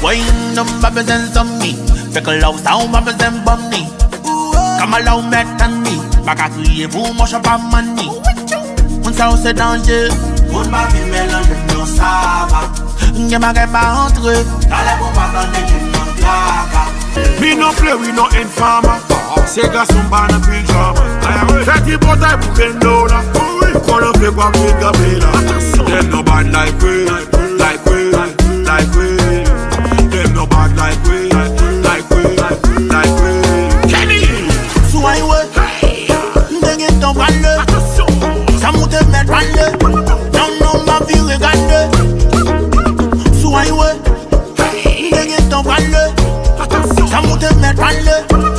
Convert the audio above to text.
Wine them represent some me. Pickle love sound represent bummy. Come allow me and me. Back at you, vous Mashup à money. On ça c'est danger. On m'a vu mélanger nos savas. Y'a ma gueule pas entrer. T'allais pour pas t'en déjeuner non placa. Me no play with no informer. Say got some banana pyjama. Fatty but I put them down. Call up the guap with a bella. Them no bad like we, like we, like we. Them no bad like we, like we, like we. Kenny! Soignez-vous. N'dégué ton balle. Ça monte mettre balle. Non, ma vie regarde. Soignez-vous. N'dégué ton balle. Ça monte mettre balle.